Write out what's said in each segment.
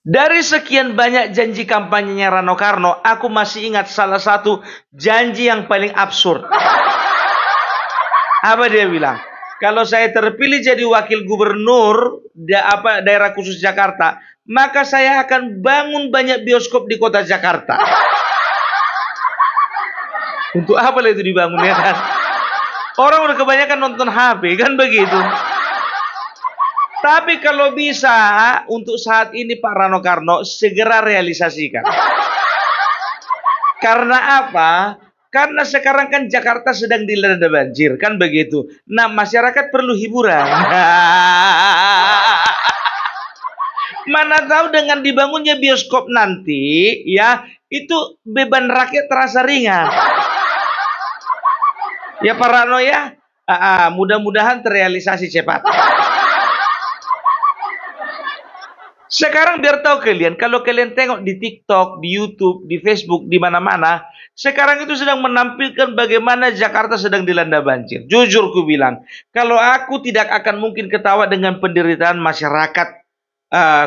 Dari sekian banyak janji kampanyenya Rano Karno, aku masih ingat salah satu janji yang paling absurd. Apa dia bilang? Kalau saya terpilih jadi wakil gubernur daerah khusus Jakarta, maka saya akan bangun banyak bioskop di kota Jakarta. Untuk apa lah itu dibangun, ya kan? Orang udah kebanyakan nonton HP, kan begitu. Tapi kalau bisa, untuk saat ini Pak Rano Karno segera realisasikan. Karena apa? Karena sekarang kan Jakarta sedang dilanda banjir, kan begitu. Nah, masyarakat perlu hiburan. Mana tahu dengan dibangunnya bioskop nanti, ya, itu beban rakyat terasa ringan. Ya Pak Rano ya, mudah-mudahan terrealisasi cepat. Sekarang biar tahu kalian, kalau kalian tengok di TikTok, di YouTube, di Facebook, di mana-mana, sekarang itu sedang menampilkan bagaimana Jakarta sedang dilanda banjir. Jujur ku bilang, kalau aku tidak akan mungkin ketawa dengan penderitaan masyarakat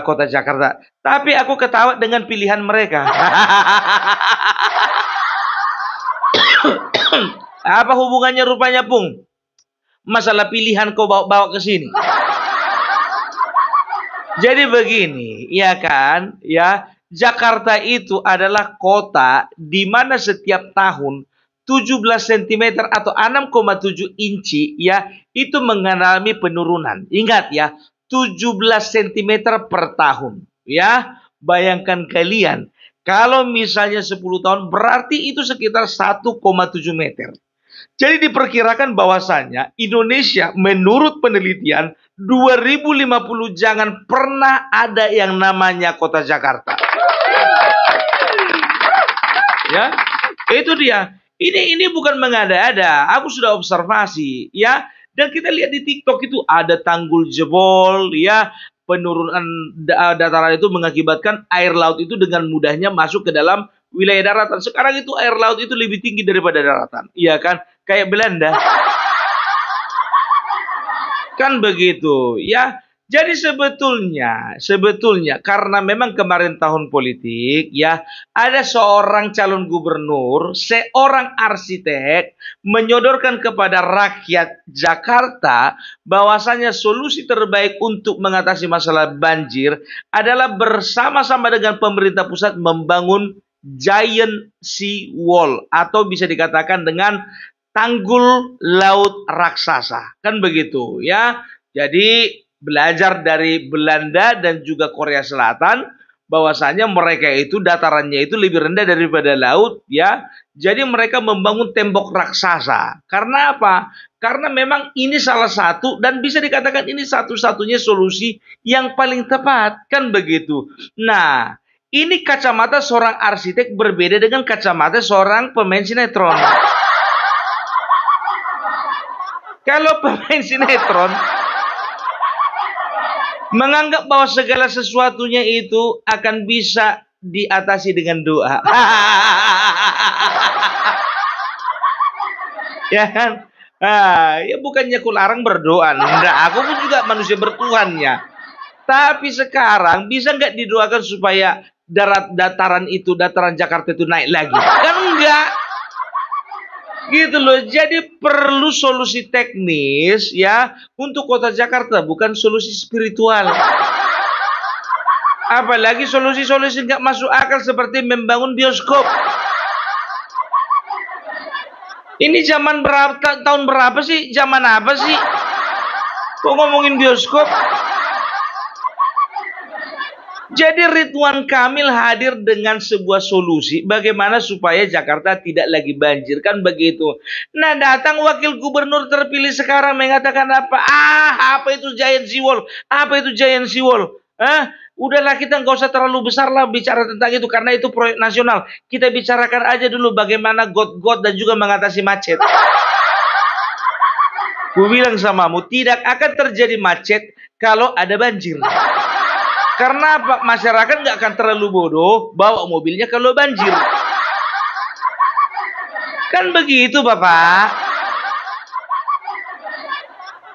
kota Jakarta, tapi aku ketawa dengan pilihan mereka. Apa hubungannya rupanya, Pung? Masalah pilihan kau bawa ke sini. Jadi begini, ya kan? Ya, Jakarta itu adalah kota di mana setiap tahun 17 cm atau 6,7 inci ya, itu mengalami penurunan. Ingat ya, 17 cm per tahun. Ya, bayangkan kalian, kalau misalnya 10 tahun berarti itu sekitar 1,7 meter. Jadi diperkirakan bahwasannya Indonesia menurut penelitian 2050 jangan pernah ada yang namanya kota Jakarta. Ya, itu dia. Ini bukan mengada-ada. Aku sudah observasi, ya. Dan kita lihat di TikTok itu ada tanggul jebol, ya. Penurunan dataran itu mengakibatkan air laut itu dengan mudahnya masuk ke dalam wilayah daratan. Sekarang itu air laut itu lebih tinggi daripada daratan. Iya kan? Kayak Belanda. Kan begitu, ya. Jadi sebetulnya karena memang kemarin tahun politik, ya, ada seorang calon gubernur, seorang arsitek menyodorkan kepada rakyat Jakarta bahwasanya solusi terbaik untuk mengatasi masalah banjir adalah bersama-sama dengan pemerintah pusat membangun giant sea wall atau bisa dikatakan dengan tanggul laut raksasa. Kan begitu, ya. Jadi belajar dari Belanda dan juga Korea Selatan bahwasanya mereka itu datarannya itu lebih rendah daripada laut, ya. Jadi mereka membangun tembok raksasa. Karena apa? Karena memang ini salah satu dan bisa dikatakan ini satu-satunya solusi yang paling tepat, kan begitu. Nah, ini kacamata seorang arsitek berbeda dengan kacamata seorang pemain sinetron. Kalau pemain sinetron menganggap bahwa segala sesuatunya itu akan bisa diatasi dengan doa. Ya kan? Ya bukannya aku larang berdoa. Enggak, aku pun juga manusia bertuhannya. Tapi sekarang bisa nggak didoakan supaya dataran Jakarta itu naik lagi? Kan enggak. Gitu loh. Jadi perlu solusi teknis ya untuk kota Jakarta, bukan solusi spiritual. Apalagi solusi-solusi nggak masuk akal seperti membangun bioskop. Ini zaman berapa, tahun berapa sih? Zaman apa sih? Kok ngomongin bioskop? Jadi Ridwan Kamil hadir dengan sebuah solusi bagaimana supaya Jakarta tidak lagi banjir, kan begitu. Nah, datang wakil gubernur terpilih sekarang mengatakan apa? Apa itu giant sea wall? Apa itu giant sea wall? Udahlah, kita nggak usah terlalu besar lah bicara tentang itu karena itu proyek nasional. Kita bicarakan aja dulu bagaimana got-got dan juga mengatasi macet. Ku bilang samamu, tidak akan terjadi macet kalau ada banjir. Karena masyarakat nggak akan terlalu bodoh bawa mobilnya kalau banjir. Kan begitu, Bapak.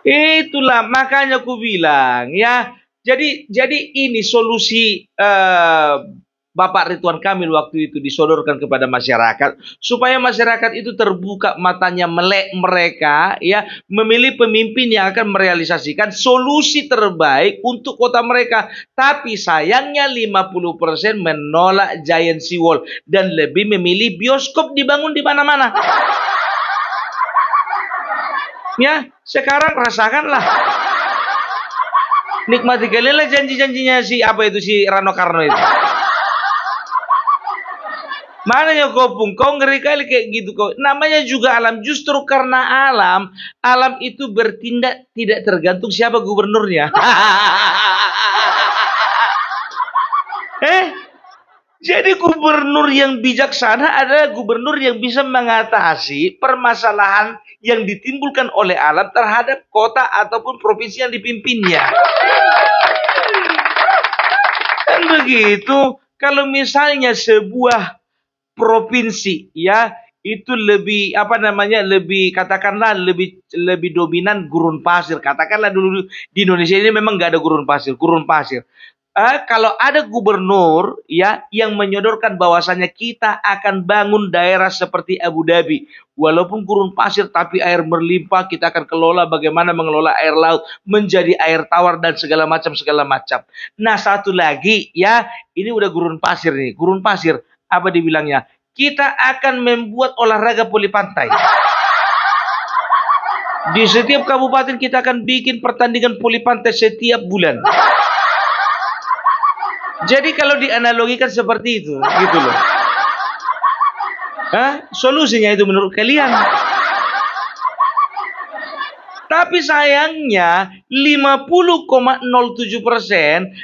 Itulah makanya aku bilang, ya, Jadi ini solusi Bapak Ridwan Kamil waktu itu disodorkan kepada masyarakat supaya masyarakat itu terbuka matanya, melek mereka ya, memilih pemimpin yang akan merealisasikan solusi terbaik untuk kota mereka. Tapi sayangnya 50% menolak Giant Sea Wall dan lebih memilih bioskop dibangun di mana-mana. Ya, sekarang rasakanlah. Nikmati kalian janji-janjinya si Rano Karno itu. Mananya kau ngeri kali kayak gitu kau. Namanya juga alam. Justru karena alam itu bertindak tidak tergantung siapa gubernurnya. Jadi gubernur yang bijaksana adalah gubernur yang bisa mengatasi permasalahan yang ditimbulkan oleh alam terhadap kota ataupun provinsi yang dipimpinnya. Kan begitu. Kalau misalnya sebuah provinsi ya itu lebih lebih katakanlah lebih dominan gurun pasir, katakanlah dulu di Indonesia ini memang nggak ada gurun pasir. Kalau ada gubernur ya yang menyodorkan bahwasannya kita akan bangun daerah seperti Abu Dhabi, walaupun gurun pasir tapi air berlimpah, kita akan kelola bagaimana mengelola air laut menjadi air tawar dan segala macam. Nah, satu lagi ya, ini udah gurun pasir nih, apa dibilangnya? Kita akan membuat olahraga voli pantai. Di setiap kabupaten kita akan bikin pertandingan voli pantai setiap bulan. Jadi kalau dianalogikan seperti itu, gitu loh. Solusinya itu menurut kalian? Tapi sayangnya 50,07%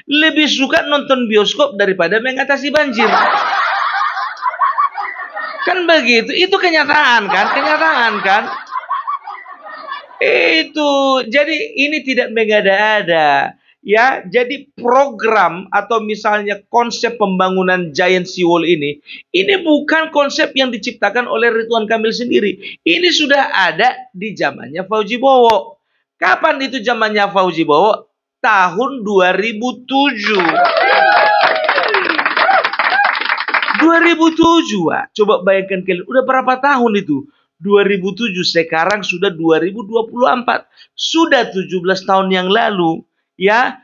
lebih suka nonton bioskop daripada mengatasi banjir. Kan begitu, itu kenyataan kan? Itu, jadi ini tidak mengada-ada. Ya, jadi program atau misalnya konsep pembangunan Giant Sea Wall ini bukan konsep yang diciptakan oleh Ridwan Kamil sendiri. Ini sudah ada di zamannya Fauzi Bowo. Kapan itu zamannya Fauzi Bowo? Tahun 2007. 2007, coba bayangkan kalian, udah berapa tahun itu? 2007, sekarang sudah 2024. Sudah 17 tahun yang lalu. Ya,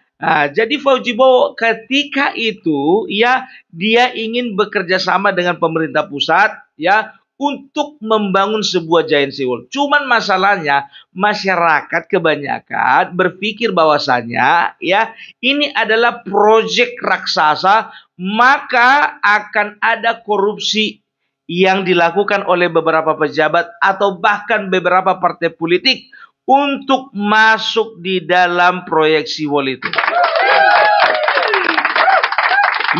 jadi Fauzi Bowo ketika itu ya dia ingin bekerja sama dengan pemerintah pusat ya untuk membangun sebuah Giant Sea Wall. Cuman masalahnya masyarakat kebanyakan berpikir bahwasannya ya ini adalah proyek raksasa, maka akan ada korupsi yang dilakukan oleh beberapa pejabat atau bahkan beberapa partai politik untuk masuk di dalam proyek Sea Wall itu.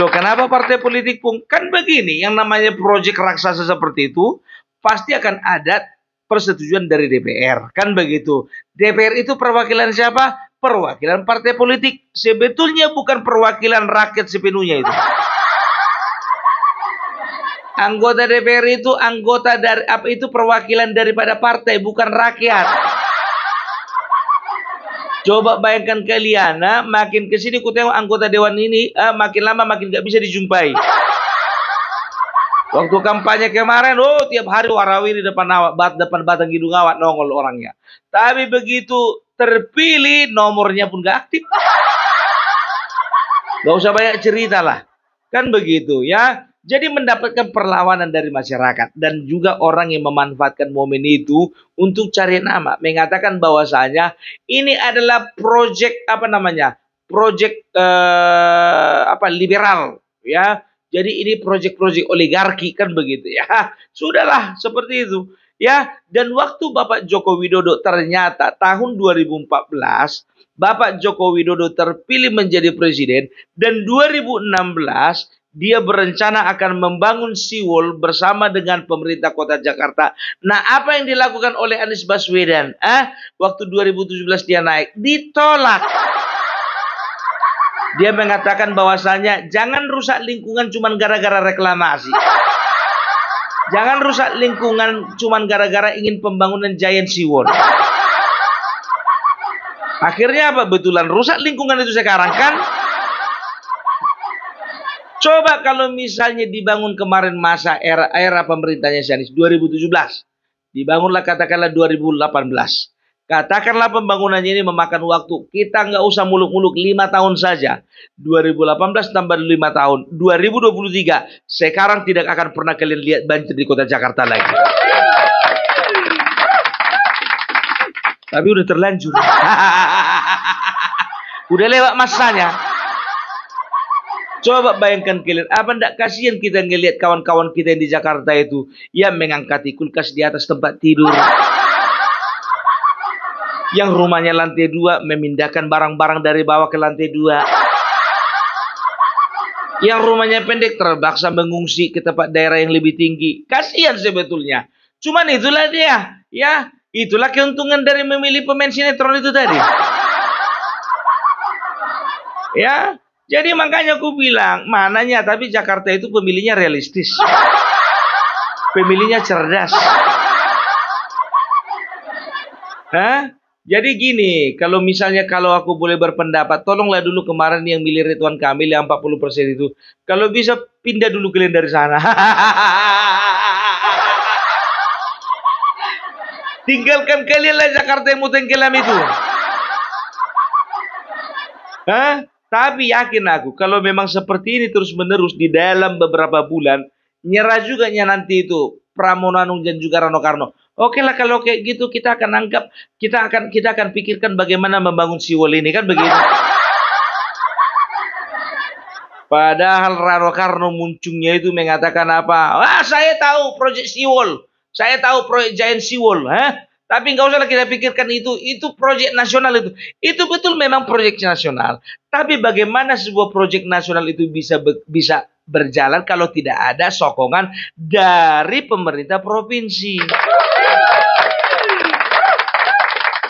Loh, kenapa partai politik pun? Kan begini, yang namanya proyek raksasa seperti itu pasti akan ada persetujuan dari DPR. Kan begitu. DPR itu perwakilan siapa? Perwakilan partai politik. Sebetulnya bukan perwakilan rakyat sepenuhnya itu. Anggota DPR itu anggota dari perwakilan daripada partai, bukan rakyat. Coba bayangkan kalian, makin kesini ku tengok anggota dewan ini, makin lama makin gak bisa dijumpai. Waktu kampanye kemarin, tiap hari warawiri depan batang hidung awak nongol orangnya. Tapi begitu terpilih, nomornya pun gak aktif. Gak usah banyak cerita lah. Kan begitu ya. Jadi mendapatkan perlawanan dari masyarakat dan juga orang yang memanfaatkan momen itu untuk cari nama, mengatakan bahwasanya ini adalah proyek proyek liberal ya. Jadi ini proyek-proyek oligarki kan begitu ya. Sudahlah seperti itu ya. Dan waktu Bapak Joko Widodo ternyata tahun 2014 Bapak Joko Widodo terpilih menjadi presiden dan 2016 dia berencana akan membangun Sea Wall bersama dengan pemerintah kota Jakarta. Nah, apa yang dilakukan oleh Anies Baswedan? Waktu 2017 dia naik, ditolak. Dia mengatakan bahwasanya jangan rusak lingkungan cuma gara-gara reklamasi. Jangan rusak lingkungan cuma gara-gara ingin pembangunan Giant Sea Wall. Akhirnya apa? Betulan rusak lingkungan itu sekarang kan? Coba kalau misalnya dibangun kemarin masa era pemerintahnya Sianis 2017. Dibangunlah katakanlah 2018. Katakanlah pembangunannya ini memakan waktu. Kita nggak usah muluk-muluk 5 tahun saja. 2018 tambah 5 tahun. 2023. Sekarang tidak akan pernah kalian lihat banjir di kota Jakarta lagi. Tapi udah terlanjur. Udah lewat masanya. Coba bayangkan kalian, apa ndak kasihan kita ngelihat kawan-kawan kita yang di Jakarta itu yang mengangkati kulkas di atas tempat tidur. Yang rumahnya lantai 2 memindahkan barang-barang dari bawah ke lantai 2. Yang rumahnya pendek terpaksa mengungsi ke tempat daerah yang lebih tinggi. Kasihan sebetulnya. Cuman itulah dia, ya. Itulah keuntungan dari memilih pemain sinetron itu tadi. Ya. Jadi makanya aku bilang, mananya tapi Jakarta itu pemilihnya realistis. Pemilihnya cerdas. Hah? Jadi gini, kalau misalnya kalau aku boleh berpendapat, tolonglah dulu kemarin yang milih Ridwan Kamil yang 40% itu. Kalau bisa pindah dulu kalian dari sana. Tinggalkan kalianlah Jakarta yang muteng kelam itu. Hah? Tapi yakin aku, kalau memang seperti ini terus-menerus di dalam beberapa bulan, nyerah juga nanti itu Pramono Anung dan juga Rano Karno. Oke lah kalau kayak gitu kita akan anggap, kita akan pikirkan bagaimana membangun Siwol ini kan begitu. Padahal Rano Karno muncungnya itu mengatakan apa? Wah, saya tahu proyek Siwol, saya tahu proyek Giant Siwol, Tapi nggak usah kita pikirkan itu proyek nasional itu. Itu betul memang proyek nasional. Tapi bagaimana sebuah proyek nasional itu bisa berjalan kalau tidak ada sokongan dari pemerintah provinsi?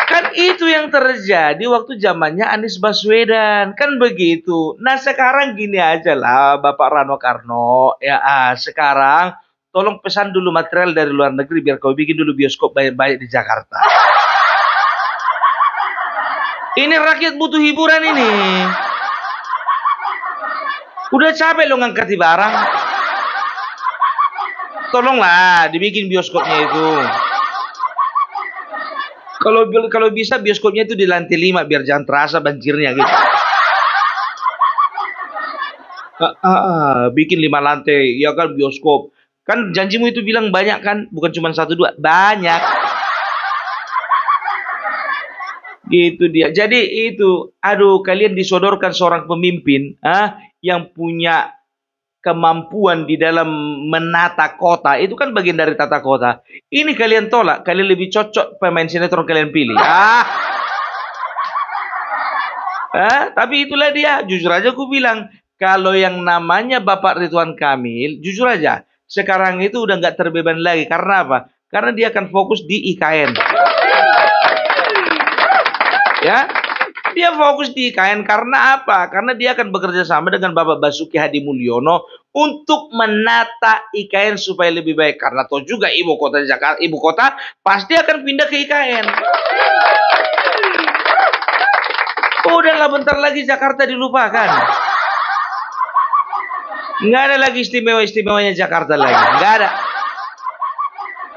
Kan itu yang terjadi waktu zamannya Anies Baswedan. Kan begitu. Nah sekarang gini aja lah Bapak Rano Karno. Sekarang tolong pesan dulu material dari luar negeri biar kau bikin dulu bioskop banyak-banyak di Jakarta. Ini rakyat butuh hiburan ini. Udah capek lo ngangkati barang. Tolonglah dibikin bioskopnya itu. Kalau bisa bioskopnya itu di lantai 5 biar jangan terasa banjirnya gitu. Bikin 5 lantai, ya kan bioskop. Kan janjimu itu bilang banyak kan, bukan cuma 1-2, banyak. Gitu dia. Jadi itu, aduh kalian disodorkan seorang pemimpin yang punya kemampuan di dalam menata kota, itu kan bagian dari tata kota. Ini kalian tolak, kalian lebih cocok pemain sinetron kalian pilih. Tapi itulah dia, jujur aja aku bilang, kalau yang namanya Bapak Ridwan Kamil, jujur aja, sekarang itu udah nggak terbeban lagi. Karena apa? Karena dia akan fokus di IKN. Ya, dia fokus di IKN karena apa? Karena dia akan bekerja sama dengan Bapak Basuki Hadi Mulyono untuk menata IKN supaya lebih baik. Karena toh juga ibu kota Jakarta, ibu kota pasti akan pindah ke IKN. Udahlah bentar lagi Jakarta dilupakan. Nggak ada lagi istimewa-istimewanya Jakarta lagi. Nggak ada.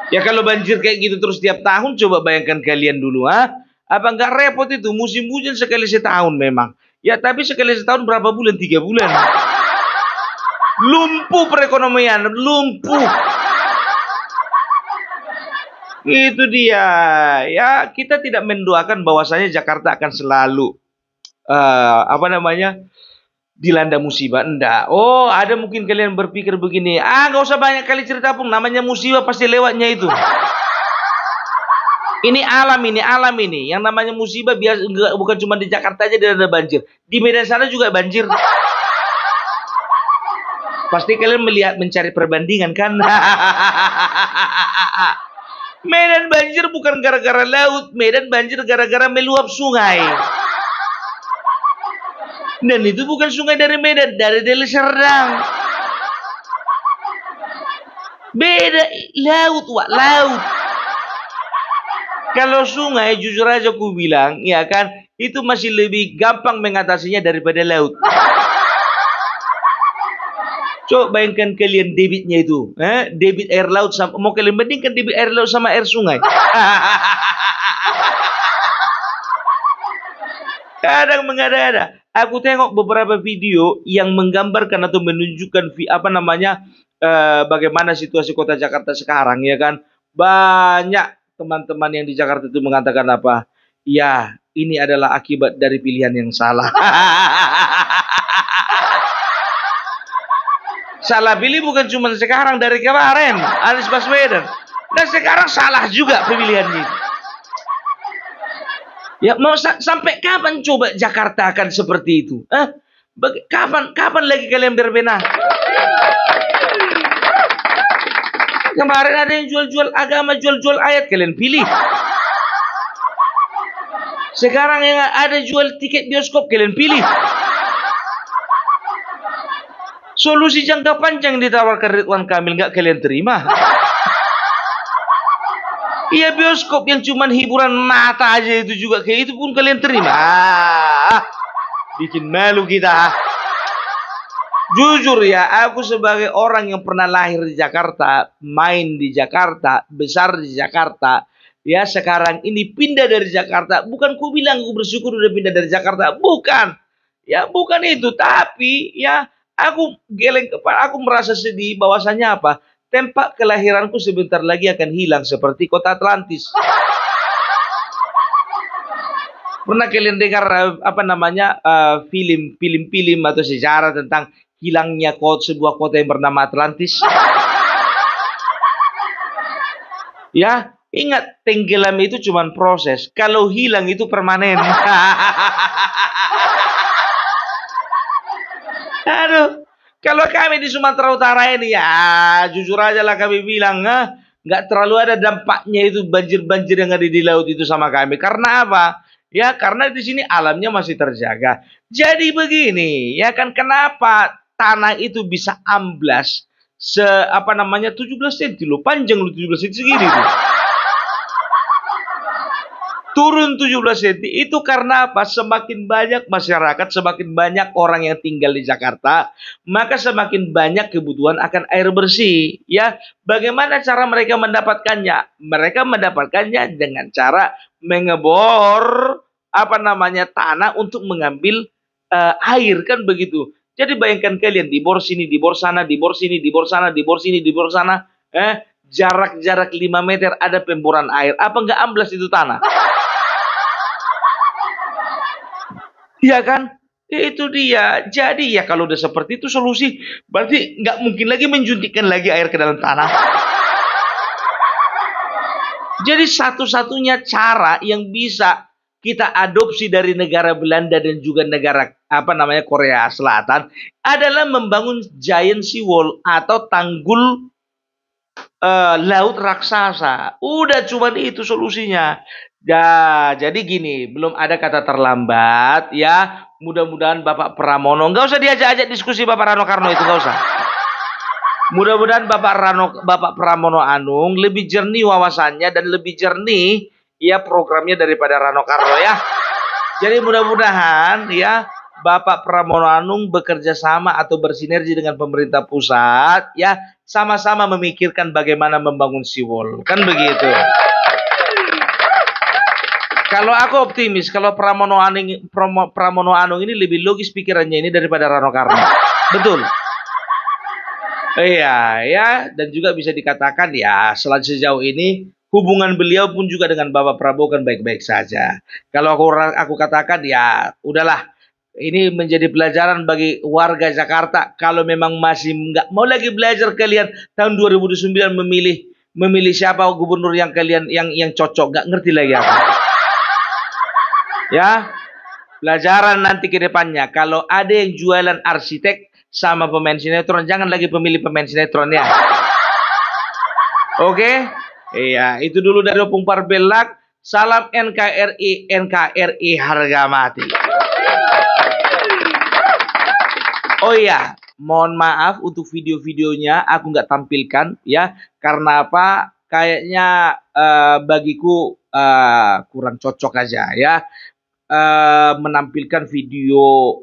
Ya kalau banjir kayak gitu terus tiap tahun, coba bayangkan kalian dulu. Apa nggak repot itu? Musim hujan sekali setahun memang. Ya tapi sekali setahun berapa bulan? 3 bulan. Lumpuh perekonomian. Lumpuh. Itu dia. Ya kita tidak mendoakan bahwasanya Jakarta akan selalu dilanda musibah. Enggak. Oh, ada mungkin kalian berpikir begini. Nggak usah banyak kali cerita pun. Namanya musibah pasti lewatnya itu. Ini alam ini. Yang namanya musibah biasa bukan cuma di Jakarta aja ada banjir. Di Medan sana juga banjir. Pasti kalian mencari perbandingan kan? Medan banjir bukan gara-gara laut. Medan banjir gara-gara meluap sungai. Dan itu bukan sungai dari Medan, dari Deli Serdang. Beda laut, laut. Kalau sungai jujur aja aku bilang, ya kan, itu masih lebih gampang mengatasinya daripada laut. Coba bayangkan kalian debitnya itu, debit air laut sama, mau kalian bandingkan debit air laut sama air sungai. Kadang mengada-ada. Aku tengok beberapa video yang menggambarkan atau menunjukkan bagaimana situasi kota Jakarta sekarang, ya kan. Banyak teman-teman yang di Jakarta itu mengatakan apa? Ya, ini adalah akibat dari pilihan yang salah. Salah pilih bukan cuma sekarang, dari kemarin Anies Baswedan. Dan sekarang salah juga pemilihannya. Ya, mau sampai kapan coba Jakarta akan seperti itu? Kapan lagi kalian berbenah? Kemarin ada yang jual-jual agama, jual-jual ayat, kalian pilih. Sekarang yang ada jual tiket bioskop, kalian pilih. Solusi jangka panjang ditawarkan Ridwan Kamil, nggak kalian terima. Iya, bioskop yang cuman hiburan mata aja itu juga kayak itu pun kalian terima. Bikin malu kita. Jujur ya, aku sebagai orang yang pernah lahir di Jakarta, main di Jakarta, besar di Jakarta, ya sekarang ini pindah dari Jakarta. Bukan ku bilang aku bersyukur udah pindah dari Jakarta, bukan. Ya bukan itu, tapi ya aku geleng kepala, aku merasa sedih bahwasanya apa? Tempat kelahiranku sebentar lagi akan hilang seperti kota Atlantis. Pernah kalian dengar film atau sejarah tentang hilangnya sebuah kota yang bernama Atlantis? Ya, ingat, tenggelam itu cuma proses. Kalau hilang itu permanen. Aduh. Kalau kami di Sumatera Utara ini, ya jujur aja lah kami bilang, nggak terlalu ada dampaknya itu banjir-banjir yang ada di laut itu sama kami. Karena apa? Ya karena di sini alamnya masih terjaga. Jadi begini, ya kan, kenapa tanah itu bisa amblas 17 cm loh, panjang loh 17 cm segini tuh. Turun 17 cm itu karena apa? Semakin banyak masyarakat, semakin banyak orang yang tinggal di Jakarta, maka semakin banyak kebutuhan akan air bersih. Ya, bagaimana cara mereka mendapatkannya? Mereka mendapatkannya dengan cara mengebor tanah untuk mengambil air, kan begitu. Jadi bayangkan kalian, dibor sini, dibor sana, dibor sini, dibor sana, dibor sini, dibor sana, jarak-jarak 5 meter ada pemboran air. Apa nggak amblas itu tanah? Iya kan? Ya, itu dia. Jadi ya kalau udah seperti itu solusi, berarti nggak mungkin lagi menjuntikkan lagi air ke dalam tanah. Jadi satu-satunya cara yang bisa kita adopsi dari negara Belanda dan juga negara Korea Selatan adalah membangun giant sea wall atau tanggul laut raksasa. Udah cuman itu solusinya. Ya, jadi gini, belum ada kata terlambat ya. Mudah-mudahan Bapak Pramono, nggak usah diajak-ajak diskusi Bapak Rano Karno itu, nggak usah. Mudah-mudahan Bapak Pramono Anung lebih jernih wawasannya dan lebih jernih ya programnya daripada Rano Karno ya. Jadi mudah-mudahan ya Bapak Pramono Anung bekerja sama atau bersinergi dengan pemerintah pusat ya, sama-sama memikirkan bagaimana membangun seawall, kan begitu. Kalau aku optimis, kalau Pramono Anung ini lebih logis pikirannya ini daripada Rano Karno. Betul. Iya, ya, dan juga bisa dikatakan ya, sejauh ini hubungan beliau pun juga dengan Bapak Prabowo kan baik-baik saja. Kalau aku katakan ya, udahlah. Ini menjadi pelajaran bagi warga Jakarta. Kalau memang masih nggak mau lagi belajar kalian tahun 2009 memilih siapa gubernur yang kalian yang cocok, nggak ngerti lagi apa. Ya, pelajaran nanti ke depannya. Kalau ada yang jualan arsitek sama pemain sinetron, jangan lagi pemilih pemain sinetron ya. Oke? Iya, itu dulu dari Opung Parbelak. Salam NKRI, NKRI harga mati. Oh iya, mohon maaf untuk video-videonya aku nggak tampilkan ya. Karena apa? Kayaknya bagiku kurang cocok aja ya. menampilkan video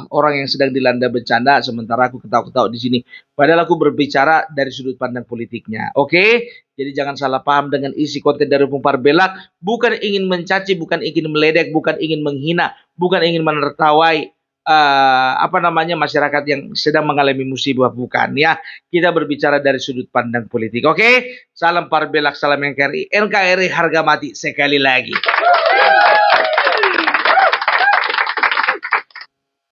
orang yang sedang dilanda bencana, sementara aku ketawa-ketawa di sini. Padahal aku berbicara dari sudut pandang politiknya. Oke? Jadi jangan salah paham dengan isi konten dari Pumpar Belak. Bukan ingin mencaci, bukan ingin meledek, bukan ingin menghina, bukan ingin menertawai masyarakat yang sedang mengalami musibah, bukan ya. Kita berbicara dari sudut pandang politik. Oke? Salam Parbelak, salam NKRI. NKRI harga mati sekali lagi.